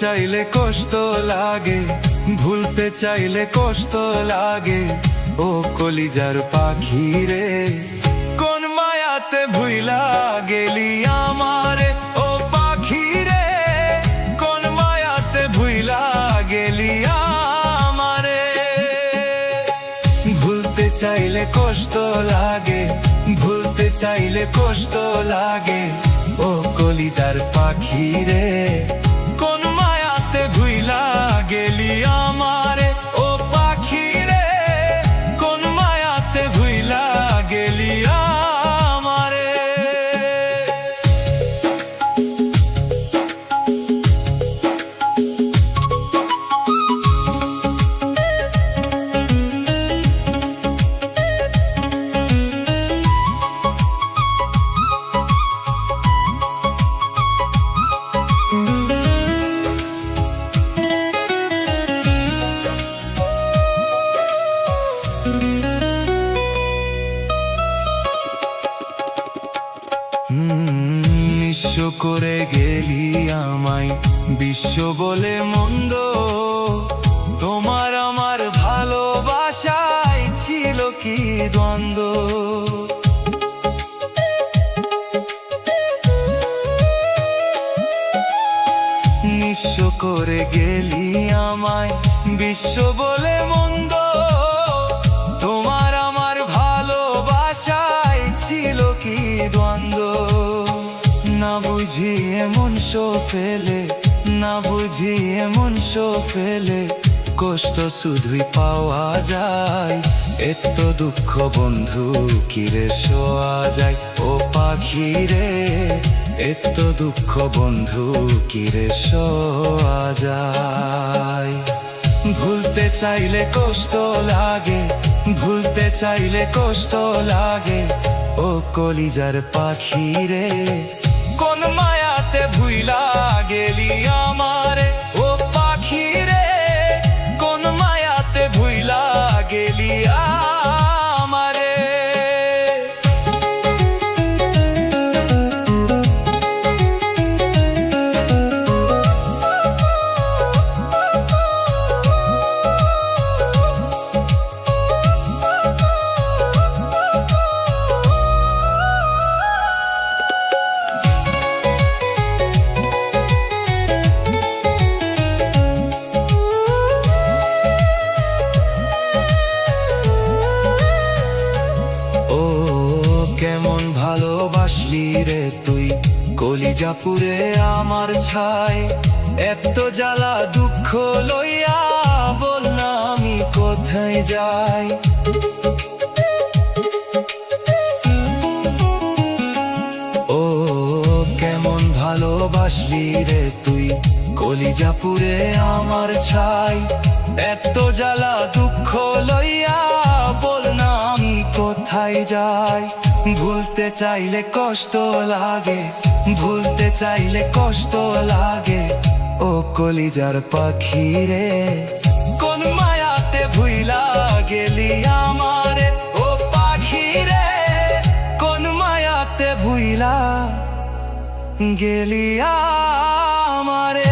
চাইলে কষ্ট লাগে, ভুলতে চাইলে কষ্ট লাগে। ও কলিজার পাখি রে, কোন মায়াতে ভুইলা গেলি আমারে। ও পাখি রে, কোন মায়াতে ভুইলা গেলি আমারে। ভুলতে চাইলে কষ্ট লাগে, ভুলতে চাইলে কষ্ট লাগে। ও কলিজার পাখি রে, কোন মায়াতে ভুইলা গেলি আমারে। ও পাখি রে, কোন মায়াতে ভুইলা গেলি আমারে। নিঃস্ব করে গেলি আমায় বিশ্ব বলে মন্দ। তোমার আমার ভালোবাসায় ছিল কি দ্বন্দ্ব। নিঃস্ব করে গেলি আমায় বিশ্ব বলে মন্দ। তোমার আমার ভালোবাসায় ছিল কি দ্বন্দ্ব। না বুঝি এমন ফেলে, না বুঝি এমন ফেলে, কষ্ট শুধুই পাওয়া যায়। এত দুঃখ বন্ধু কিরে শোয়া যায়। ও পাখি রে, এত দুঃখ বন্ধু কিরে শোয়া যায়। ভুলতে চাইলে কষ্ট লাগে, ভুলতে চাইলে কষ্ট লাগে। ও কলিজার পাখি রে, কোন মায়াতে ভুইলা গেলি আমারে। ও পাখি রে, কোন মায়াতে ভুইলা গেলি আমারে। কেমন ভালোবাসলি রে তুই কলিজা পুরে আমার ছাই। এত জ্বালা দুঃখ লইয়া বল না আমি কোথায় যাই। ও কেমন ভালোবাসলি রে তুই কলিজা পুরে আমার ছাই। এত জ্বালা দুঃখ লইয়া বল না আমি কোথায় যাই। ভুলতে চাইলে কষ্ট লাগে, ভুলতে চাইলে কষ্ট লাগে। ও কলিজার পাখি রে, কোন মায়াতে ভুইলা গেলি আমারে। ও পাখি রে, কোন মায়াতে ভুইলা গেলি আমারে।